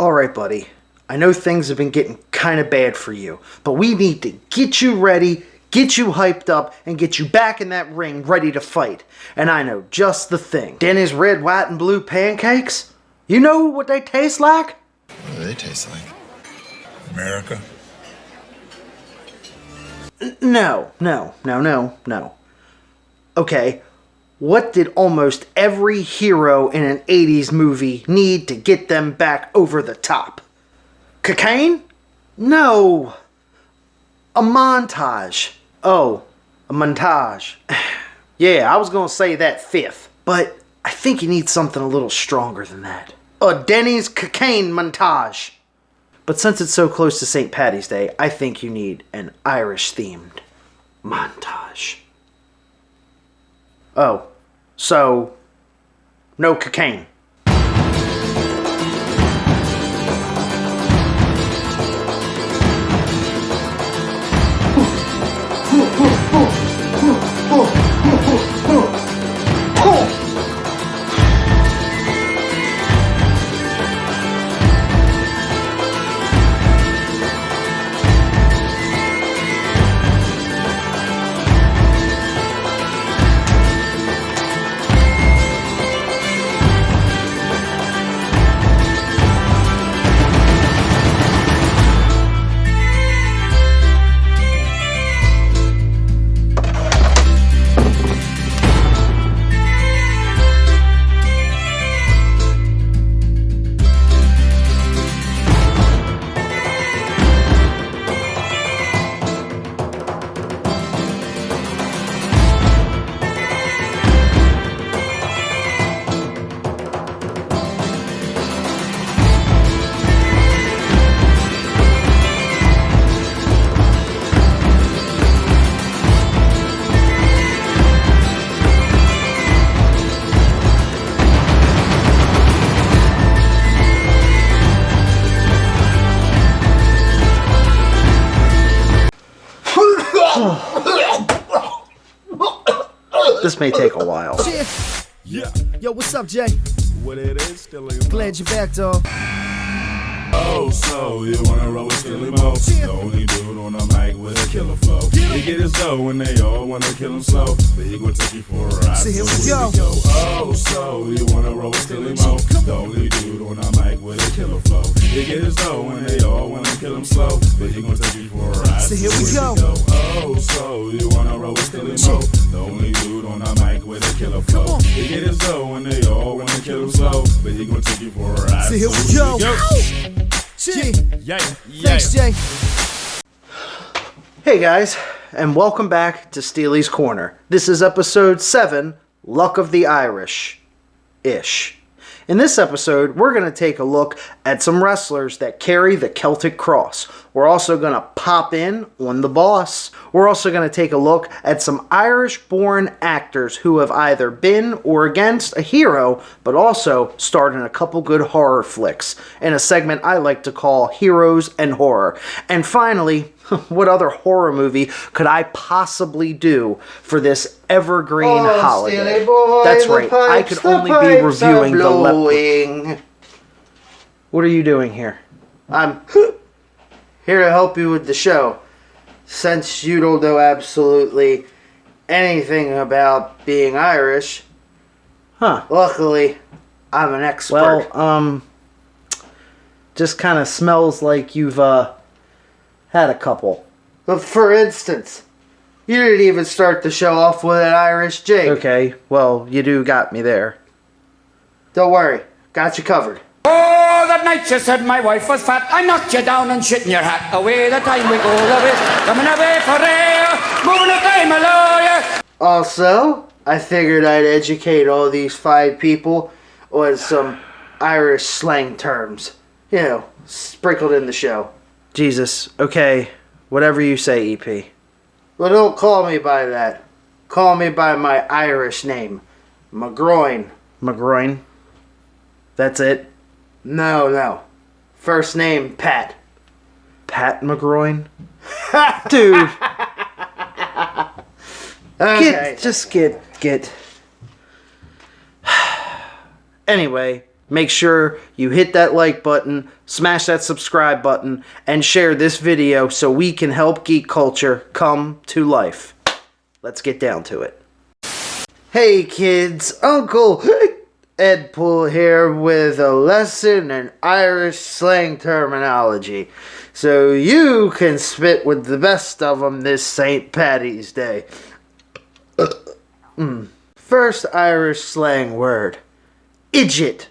Alright, buddy. I know things have been getting kind of bad for you, but we need to get you ready, get you hyped up, and get you back in that ring ready to fight. And I know just the thing. Denny's red, white, and blue pancakes? You know what they taste like? What do they taste like? America? No. Okay, what did almost every hero in an 80s movie need to get them back over the top? Cocaine? No. A montage. Oh, a montage. Yeah, I was gonna say that fifth, but I think you need something a little stronger than that. A Denny's cocaine montage. But since it's so close to St. Paddy's Day, I think you need an Irish-themed montage. Oh, so no cocaine. This may take a while. Yeah. Yo, what's up, Jay? What it is, Steely. Glad you're back, dog. Oh, so you wanna roll with Steely Mo? The only dude on the mic with a killer flow. He get his dough when they all wanna kill him slow, but he gon' take you for a ride. So here we go. Oh, so you wanna roll with Steely Mo? The only dude on the mic with a killer flow. He get his dough when they all wanna kill him slow, but he gon' take you for a ride. So here we go. Oh, so you wanna roll with Steely Mo? The only dude on the mic with a killer flow. He get his dough when they all wanna kill him slow, but he gon' take you for a ride. So here we go. Yeah. Thanks, Jay. Hey guys, and welcome back to Steely's Corner. This is episode 7, Luck of the Irish-ish. In this episode, we're going to take a look at some wrestlers that carry the Celtic cross. We're also going to pop in on the boss. We're also going to take a look at some Irish-born actors who have either been or against a hero, but also starred in a couple good horror flicks, in a segment I like to call Heroes and Horror. And finally, what other horror movie could I possibly do for this evergreen holiday? Steely boy, that's right, I could only be reviewing the Leprechaun. What are you doing here? I'm here to help you with the show, since you don't know absolutely anything about being Irish. Huh. Luckily, I'm an expert. Well, just kind of smells like you've, had a couple. But for instance, you didn't even start the show off with an Irish jig. Okay, well, you do got me there. Don't worry, got you covered. Oh, that night you said my wife was fat. I knocked you down and shit in your hat. Away the time we go, away, coming away for air, moving the time a lawyer. Also, I figured I'd educate all these fine people on some Irish slang terms. You know, sprinkled in the show. Jesus, okay, whatever you say, EP. Well, don't call me by that. Call me by my Irish name. McGroin. McGroin? That's it? No. First name, Pat. Pat McGroin? Dude. Okay. Get. Anyway, make sure you hit that like button, smash that subscribe button, and share this video so we can help geek culture come to life. Let's get down to it. Hey kids, Uncle Ed Pool here with a lesson in Irish slang terminology, so you can spit with the best of them this St. Paddy's Day. First Irish slang word, idjit.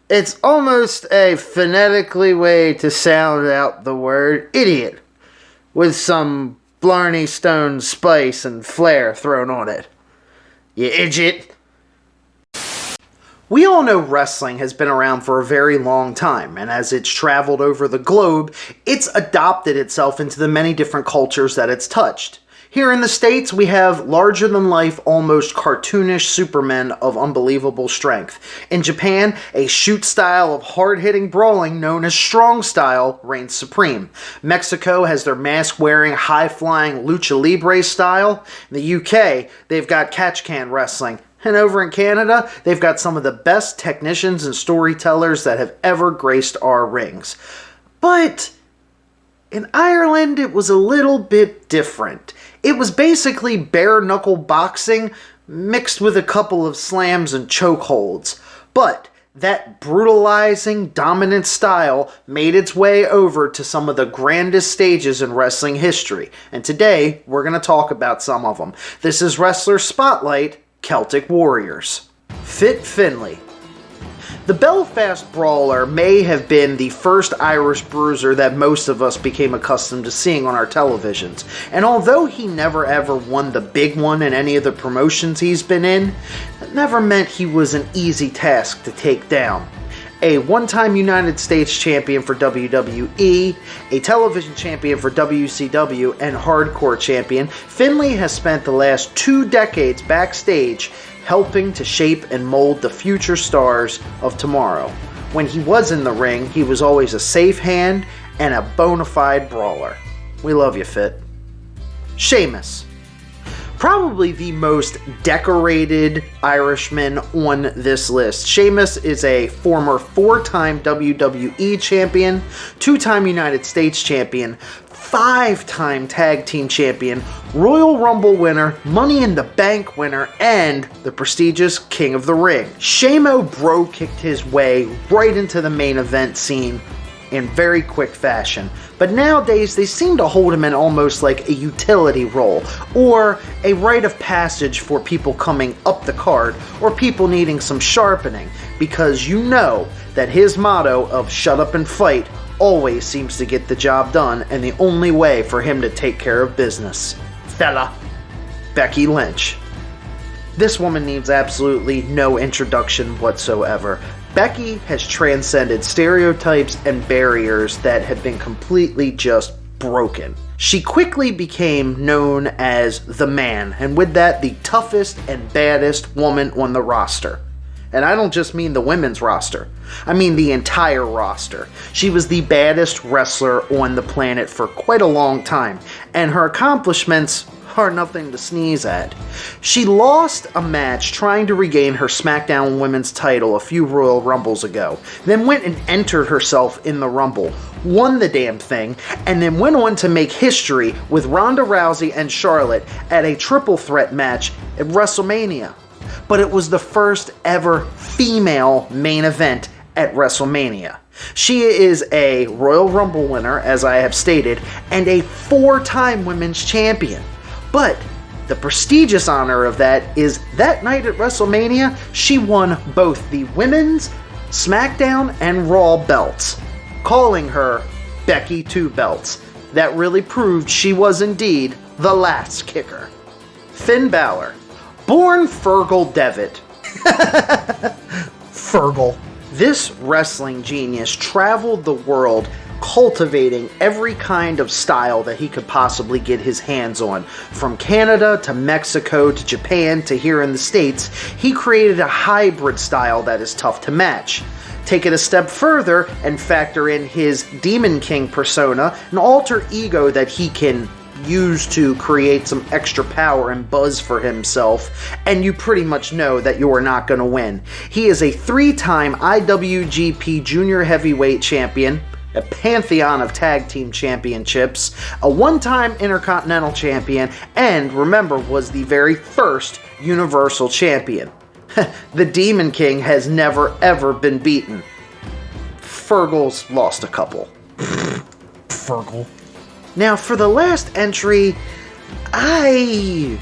It's almost a phonetically way to sound out the word idiot, with some Blarney Stone spice and flair thrown on it. You idjit. We all know wrestling has been around for a very long time, and as it's traveled over the globe, it's adopted itself into the many different cultures that it's touched. Here in the States, we have larger-than-life, almost cartoonish supermen of unbelievable strength. In Japan, a shoot style of hard-hitting brawling known as strong style reigns supreme. Mexico has their mask-wearing, high-flying lucha libre style. In the UK, they've got catch-can wrestling. And over in Canada, they've got some of the best technicians and storytellers that have ever graced our rings. But in Ireland, it was a little bit different. It was basically bare-knuckle boxing mixed with a couple of slams and chokeholds. But that brutalizing, dominant style made its way over to some of the grandest stages in wrestling history. And today, we're going to talk about some of them. This is Wrestler Spotlight, Celtic Warriors. Fit Finlay. The Belfast Brawler may have been the first Irish bruiser that most of us became accustomed to seeing on our televisions, and although he never ever won the big one in any of the promotions he's been in, that never meant he was an easy task to take down. A one-time United States champion for WWE, a television champion for WCW, and hardcore champion, Finlay has spent the last 2 decades backstage helping to shape and mold the future stars of tomorrow. When he was in the ring, he was always a safe hand and a bona fide brawler. We love you, Fit. Sheamus. Probably the most decorated Irishman on this list. Sheamus is a former 4-time WWE champion, 2-time United States champion, 5-time tag team champion, Royal Rumble winner, Money in the Bank winner, and the prestigious King of the Ring. Shamo bro kicked his way right into the main event scene in very quick fashion. But nowadays, they seem to hold him in almost like a utility role, or a rite of passage for people coming up the card, or people needing some sharpening, because you know that his motto of shut up and fight always seems to get the job done, and the only way for him to take care of business. Fella. Becky Lynch. This woman needs absolutely no introduction whatsoever. Becky has transcended stereotypes and barriers that have been completely just broken. She quickly became known as the Man, and with that, the toughest and baddest woman on the roster. And I don't just mean the women's roster. I mean the entire roster. She was the baddest wrestler on the planet for quite a long time, and her accomplishments are nothing to sneeze at. She lost a match trying to regain her SmackDown Women's title a few Royal Rumbles ago, then went and entered herself in the Rumble, won the damn thing, and then went on to make history with Ronda Rousey and Charlotte at a triple threat match at WrestleMania. But it was the first ever female main event at WrestleMania. She is a Royal Rumble winner, as I have stated, and a 4-time women's champion. But the prestigious honor of that is that night at WrestleMania, she won both the women's, SmackDown, and Raw belts, calling her Becky Two Belts. That really proved she was indeed the last kicker. Finn Balor. Born Fergal Devitt. Fergal. This wrestling genius traveled the world cultivating every kind of style that he could possibly get his hands on. From Canada to Mexico to Japan to here in the States, he created a hybrid style that is tough to match. Take it a step further and factor in his Demon King persona, an alter ego that he can used to create some extra power and buzz for himself, and you pretty much know that you're not going to win. He is a 3-time IWGP Junior Heavyweight Champion, a pantheon of tag team championships, a 1-time Intercontinental Champion, and remember, was the very first Universal Champion. The Demon King has never ever been beaten. Fergal's lost a couple. Fergal. Now, for the last entry, I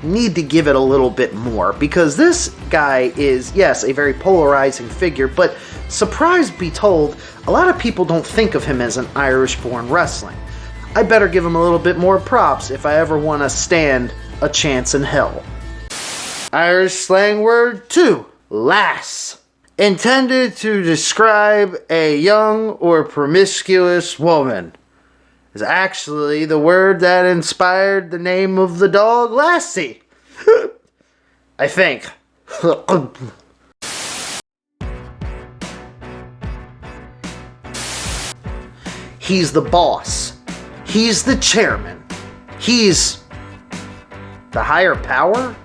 need to give it a little bit more, because this guy is, yes, a very polarizing figure, but surprise be told, a lot of people don't think of him as an Irish-born wrestling. I better give him a little bit more props if I ever want to stand a chance in hell. Irish slang word 2, lass. Intended to describe a young or promiscuous woman. Is actually the word that inspired the name of the dog Lassie. I think. He's the boss. He's the chairman. He's the higher power?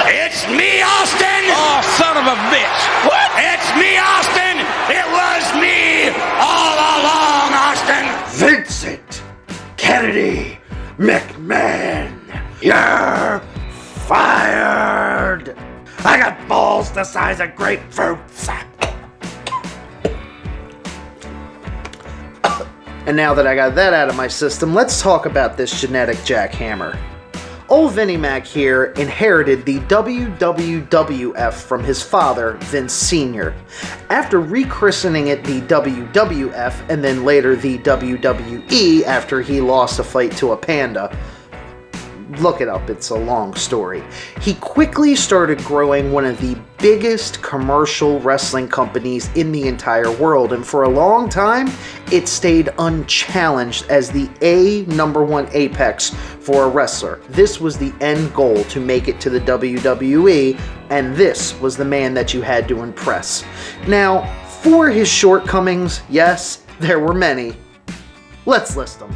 It's me, Austin! Oh, son of a bitch! What? It's me, Austin! It was me all along, Austin! Vincent Kennedy McMahon, you're fired! I got balls the size of grapefruits. And now that I got that out of my system, let's talk about this genetic jackhammer. Old Vinnie Mac here inherited the WWF from his father, Vince Sr. After rechristening it the WWF and then later the WWE after he lost a fight to a panda. Look it up, it's a long story. He quickly started growing one of the biggest commercial wrestling companies in the entire world, and for a long time, it stayed unchallenged as the #1 apex for a wrestler. This was the end goal, to make it to the WWE, and this was the man that you had to impress. Now, for his shortcomings, yes, there were many. Let's list them.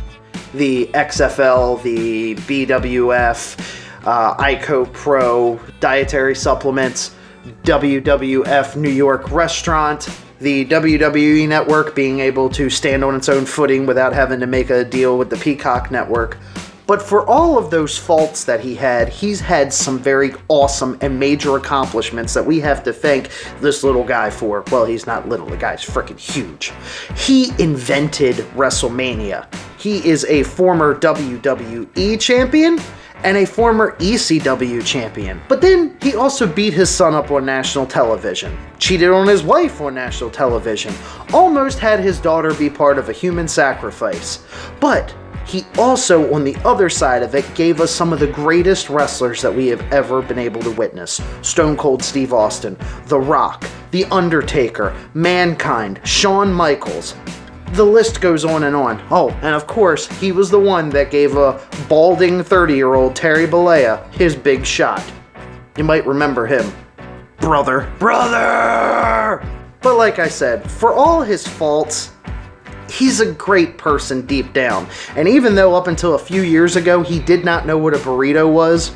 The XFL, the BWF, ICO Pro, dietary supplements, WWF New York restaurant, the WWE network being able to stand on its own footing without having to make a deal with the Peacock network. But for all of those faults that he's had some very awesome and major accomplishments that we have to thank this little guy for. Well, he's not little, the guy's freaking huge. He invented WrestleMania. He is a former WWE champion and a former ECW champion. But then he also beat his son up on national television, cheated on his wife on national television, almost had his daughter be part of a human sacrifice. But he also, on the other side of it, gave us some of the greatest wrestlers that we have ever been able to witness. Stone Cold Steve Austin, The Rock, The Undertaker, Mankind, Shawn Michaels. The list goes on and on. Oh, and of course, he was the one that gave a balding 30-year-old Terry Bollea his big shot. You might remember him. Brother. But like I said, for all his faults, he's a great person deep down. And even though up until a few years ago he did not know what a burrito was,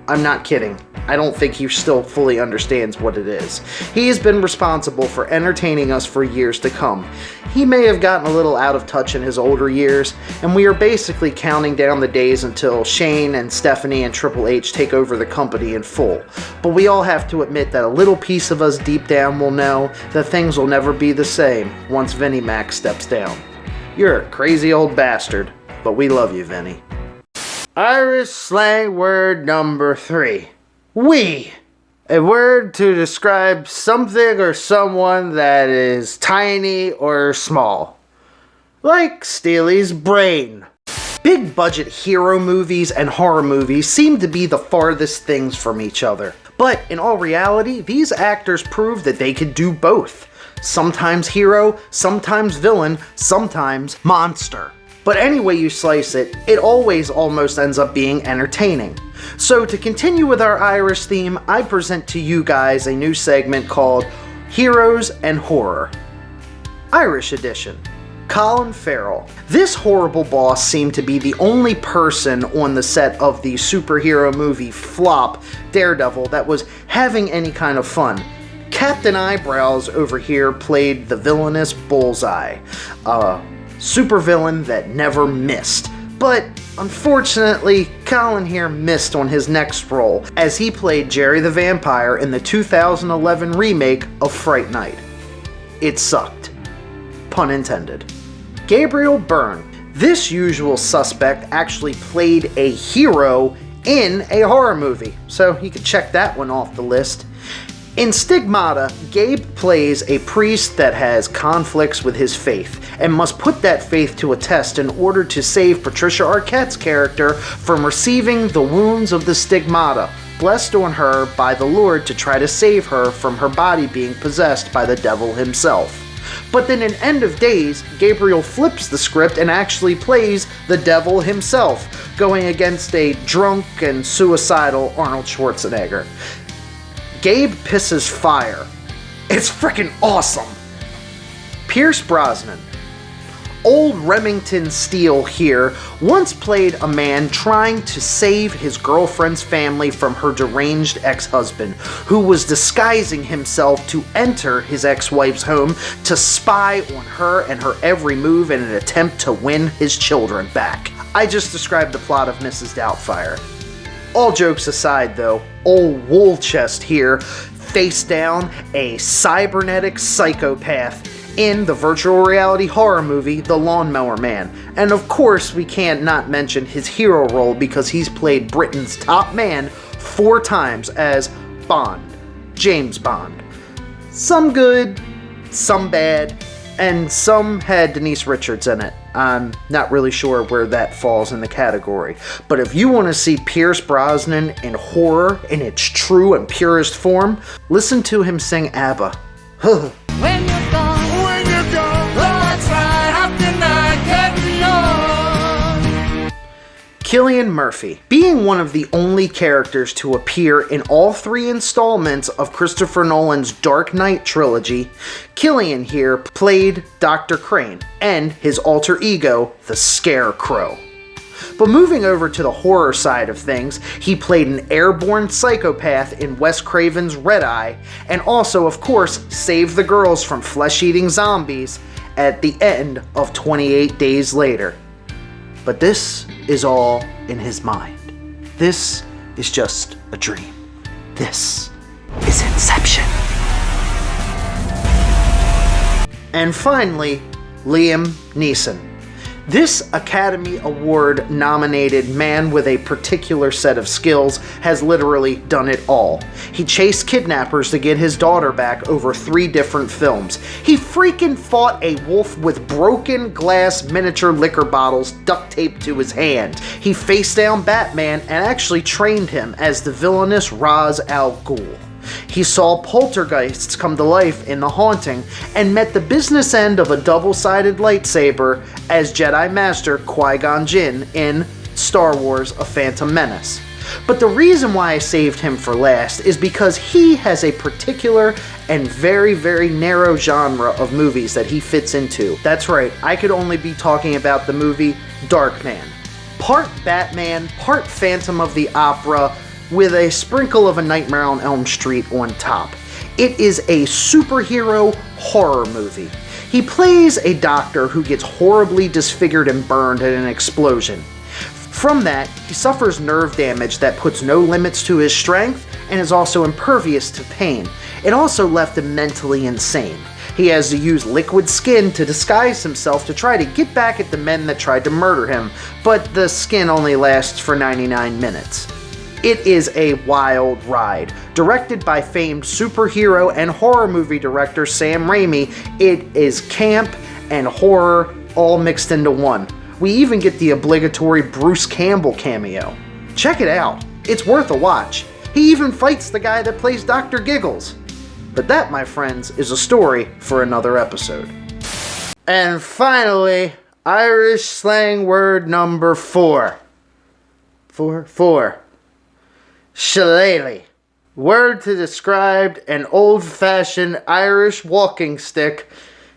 I'm not kidding. I don't think he still fully understands what it is. He has been responsible for entertaining us for years to come. He may have gotten a little out of touch in his older years, and we are basically counting down the days until Shane and Stephanie and Triple H take over the company in full. But we all have to admit that a little piece of us deep down will know that things will never be the same once Vinnie Mac steps down. You're a crazy old bastard, but we love you, Vinnie. Irish slang word number 3. We. A word to describe something or someone that is tiny or small. Like Steely's brain. Big budget hero movies and horror movies seem to be the farthest things from each other. But in all reality, these actors prove that they could do both. Sometimes hero, sometimes villain, sometimes monster. But any way you slice it, it always almost ends up being entertaining. So to continue with our Irish theme, I present to you guys a new segment called Heroes and Horror. Irish edition. Colin Farrell. This horrible boss seemed to be the only person on the set of the superhero movie flop, Daredevil, that was having any kind of fun. Captain Eyebrows over here played the villainous Bullseye, a supervillain that never missed. But unfortunately, Colin here missed on his next role, as he played Jerry the Vampire in the 2011 remake of Fright Night. It sucked. Pun intended. Gabriel Byrne. This usual suspect actually played a hero in a horror movie, so you can check that one off the list. In Stigmata, Gabe plays a priest that has conflicts with his faith and must put that faith to a test in order to save Patricia Arquette's character from receiving the wounds of the stigmata, blessed on her by the Lord to try to save her from her body being possessed by the devil himself. But then in End of Days, Gabriel flips the script and actually plays the devil himself, going against a drunk and suicidal Arnold Schwarzenegger. Gabe pisses fire. It's freaking awesome. Pierce Brosnan. Old Remington Steele here once played a man trying to save his girlfriend's family from her deranged ex-husband, who was disguising himself to enter his ex-wife's home to spy on her and her every move in an attempt to win his children back. I just described the plot of Mrs. Doubtfire. All jokes aside though, old Woolchest here faced down a cybernetic psychopath in the virtual reality horror movie The Lawnmower Man. And of course we can't not mention his hero role because he's played Britain's top man 4 times as Bond, James Bond. Some good, some bad, and some had Denise Richards in it. I'm not really sure where that falls in the category. But if you want to see Pierce Brosnan in horror in its true and purest form, listen to him sing ABBA. When you're gone, that's right, how can I carry on? Cillian Murphy. Being one of the only characters to appear in all 3 installments of Christopher Nolan's Dark Knight trilogy, Cillian here played Dr. Crane and his alter ego, the Scarecrow. But moving over to the horror side of things, he played an airborne psychopath in Wes Craven's Red Eye, and also, of course, saved the girls from flesh-eating zombies at the end of 28 Days Later. But this is all in his mind. This is just a dream. This is Inception. And finally, Liam Neeson. This Academy Award nominated man with a particular set of skills has literally done it all. He chased kidnappers to get his daughter back over 3 different films. He freaking fought a wolf with broken glass miniature liquor bottles duct taped to his hand. He faced down Batman and actually trained him as the villainous Ra's al Ghul. He saw poltergeists come to life in The Haunting and met the business end of a double-sided lightsaber as Jedi Master Qui-Gon Jinn in Star Wars: A Phantom Menace. But the reason why I saved him for last is because he has a particular and very, very narrow genre of movies that he fits into. That's right, I could only be talking about the movie Darkman. Part Batman, part Phantom of the Opera, with a sprinkle of A Nightmare on Elm Street on top. It is a superhero horror movie. He plays a doctor who gets horribly disfigured and burned in an explosion. From that, he suffers nerve damage that puts no limits to his strength and is also impervious to pain. It also left him mentally insane. He has to use liquid skin to disguise himself to try to get back at the men that tried to murder him, but the skin only lasts for 99 minutes. It is a wild ride. Directed by famed superhero and horror movie director Sam Raimi, it is camp and horror all mixed into one. We even get the obligatory Bruce Campbell cameo. Check it out. It's worth a watch. He even fights the guy that plays Dr. Giggles. But that, my friends, is a story for another episode. And finally, Irish slang word number 4. 4. Shillelagh. Word to describe an old-fashioned Irish walking stick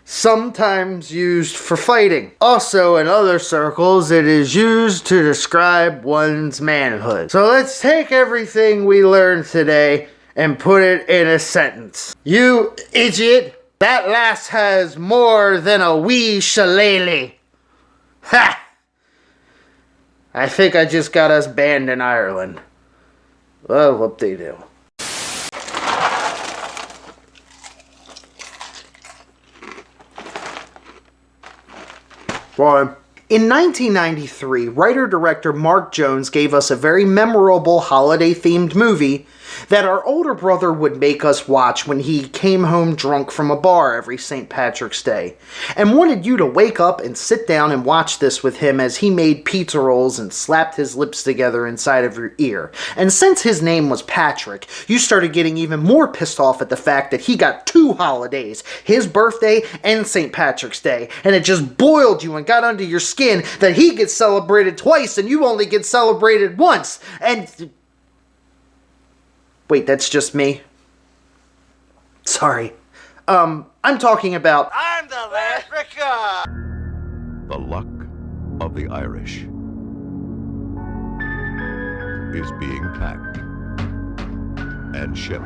sometimes used for fighting. Also, in other circles, it is used to describe one's manhood. So let's take everything we learned today and put it in a sentence. You idiot! That lass has more than a wee shillelagh. Ha! I think I just got us banned in Ireland. Well, what they do. Well, in 1993, writer-director Mark Jones gave us a very memorable holiday-themed movie that our older brother would make us watch when he came home drunk from a bar every St. Patrick's Day, and wanted you to wake up and sit down and watch this with him as he made pizza rolls and slapped his lips together inside of your ear. And since his name was Patrick, you started getting even more pissed off at the fact that he got 2 holidays, his birthday and St. Patrick's Day, and it just boiled you and got under your skin that he gets celebrated twice and you only get celebrated once. And wait, that's just me? Sorry. I'm talking about... I'm the Leprechaun! The luck of the Irish is being packed and shipped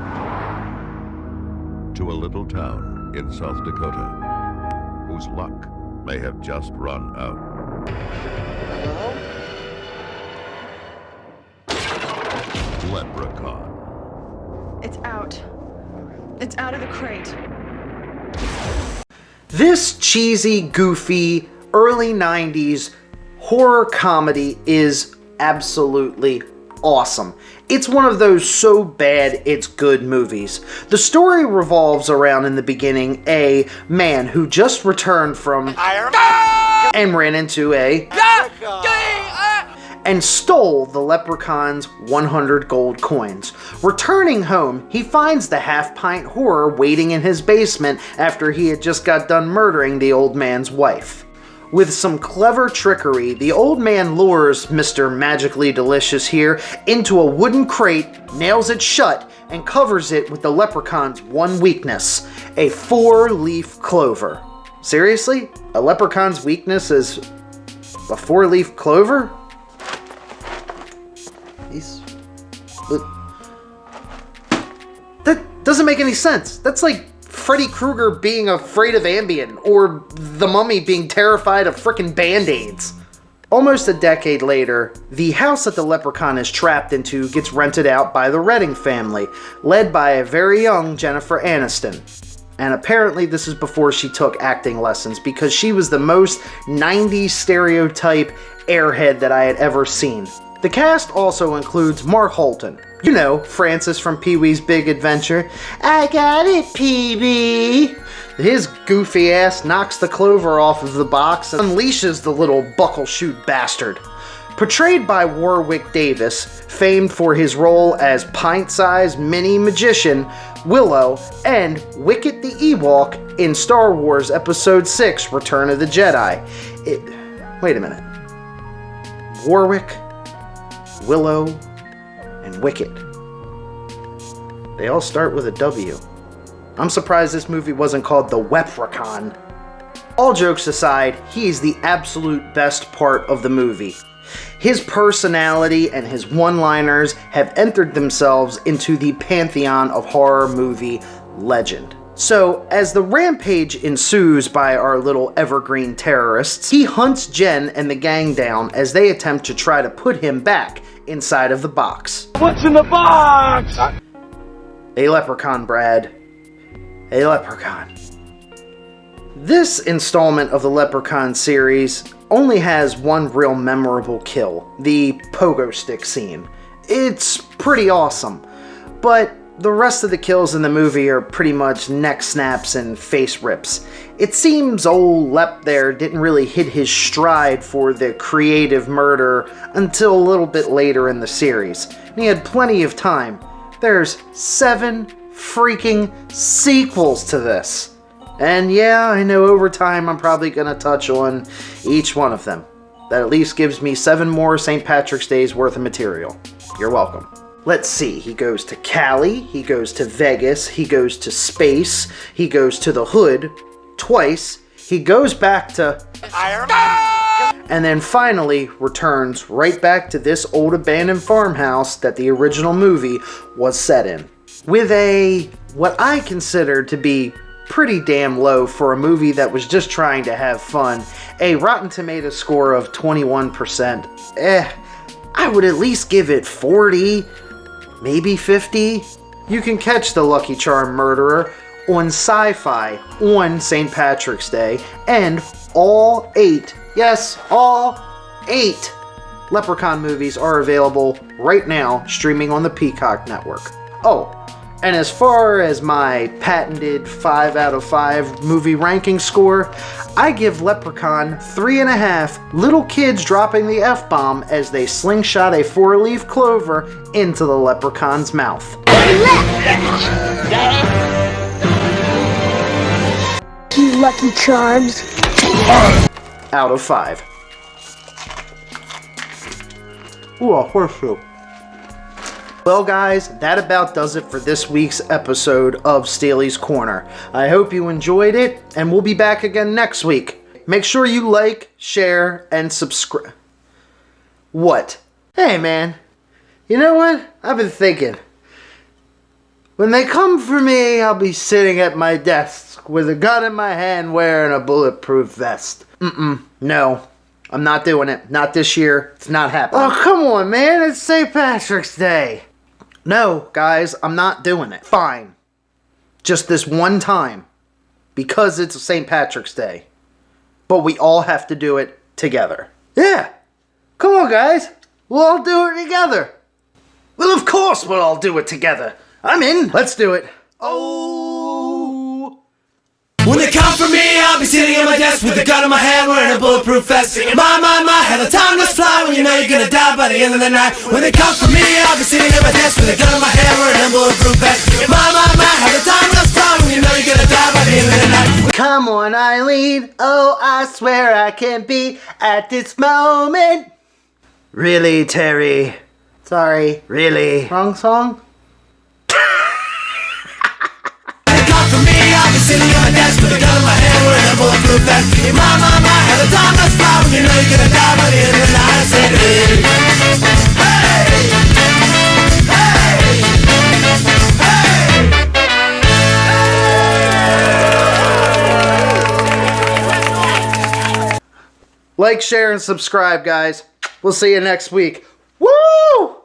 to a little town in South Dakota whose luck may have just run out. Leprechaun. It's out. It's out of the crate. This cheesy, goofy, early 90s horror comedy is absolutely awesome. It's one of those so bad it's good movies. The story revolves around, in the beginning, a man who just returned from Ireland and ran into a and stole the leprechaun's 100 gold coins. Returning home, he finds the half-pint horror waiting in his basement after he had just got done murdering the old man's wife. With some clever trickery, the old man lures Mr. Magically Delicious here into a wooden crate, nails it shut, and covers it with the leprechaun's one weakness, a 4-leaf clover. Seriously? A leprechaun's weakness is a 4-leaf clover? That doesn't make any sense. That's like Freddy Krueger being afraid of Ambien, or the Mummy being terrified of frickin' Band-Aids. Almost a decade later, the house that the leprechaun is trapped into gets rented out by the Redding family, led by a very young Jennifer Aniston. And apparently this is before she took acting lessons, because she was the most 90s stereotype airhead that I had ever seen. The cast also includes Mark Holton. You know, Francis from Pee-wee's Big Adventure. I got it, Pee-wee! His goofy ass knocks the clover off of the box and unleashes the little buckle-shoot bastard. Portrayed by Warwick Davis, famed for his role as pint-sized mini magician Willow and Wicket the Ewok in Star Wars Episode 6, Return of the Jedi. Wait a minute. Warwick, Willow, and Wicket. They all start with a W. I'm surprised this movie wasn't called The Leprechaun. All jokes aside, he's the absolute best part of the movie. His personality and his one-liners have entered themselves into the pantheon of horror movie legend. So, as the rampage ensues by our little evergreen terrorists, he hunts Jen and the gang down as they attempt to try to put him back inside of the box. What's in the box? A leprechaun, Brad. A leprechaun. This installment of the Leprechaun series only has one real memorable kill, the pogo stick scene. It's pretty awesome, but the rest of the kills in the movie are pretty much neck snaps and face rips. It seems old Lep there didn't really hit his stride for the creative murder until a little bit later in the series, and he had plenty of time. There's 7 freaking sequels to this. And yeah, I know over time I'm probably going to touch on each one of them. That at least gives me 7 more St. Patrick's Days worth of material. You're welcome. Let's see, he goes to Cali, he goes to Vegas, he goes to space, he goes to the hood, twice. He goes back to and then finally returns right back to this old abandoned farmhouse that the original movie was set in. With what I consider to be pretty damn low for a movie that was just trying to have fun, a Rotten Tomatoes score of 21%. I would at least give it 40, maybe 50. You can catch the Lucky Charm Murderer on Sci-Fi on St. Patrick's Day, and all 8, yes, all 8 Leprechaun movies are available right now, streaming on the Peacock Network. Oh, and as far as my patented 5 out of 5 movie ranking score, I give Leprechaun 3.5 little kids dropping the F-bomb as they slingshot a 4-leaf clover into the leprechaun's mouth. You Lucky Charms. Out of 5. Ooh, a horseshoe. Well guys, that about does it for this week's episode of Steely's Corner. I hope you enjoyed it, and we'll be back again next week. Make sure you like, share, and subscribe. What? Hey man, you know what? I've been thinking. When they come for me, I'll be sitting at my desk with a gun in my hand wearing a bulletproof vest. No. I'm not doing it. Not this year. It's not happening. Oh, come on, man. It's St. Patrick's Day. No, guys, I'm not doing it. Fine. Just this one time. Because it's St. Patrick's Day. But we all have to do it together. Yeah. Come on, guys. We'll all do it together. Well, of course we'll all do it together. I'm in. Let's do it. Oh. When they come for me, I'll be sitting at my desk with a gun in my hand, wearing a bulletproof vest, singing my, how the time goes fly when you know you're gonna die by the end of the night. When they come for me, I'll be sitting at my desk with a gun in my hand, wearing a bulletproof vest, singing my, how the time goes fly when you know you're gonna die by the end of the night. Come on, Eileen. Oh, I swear I can't be at this moment. Really, Terry? Sorry. Really? Wrong song? I'll be sitting at my desk with a gun in my hand, wearing a bulletproof vest. My, how the time goes fly when you know you're gonna die by the end of the night. I said, Like, share, and subscribe, guys. We'll see you next week. Woo!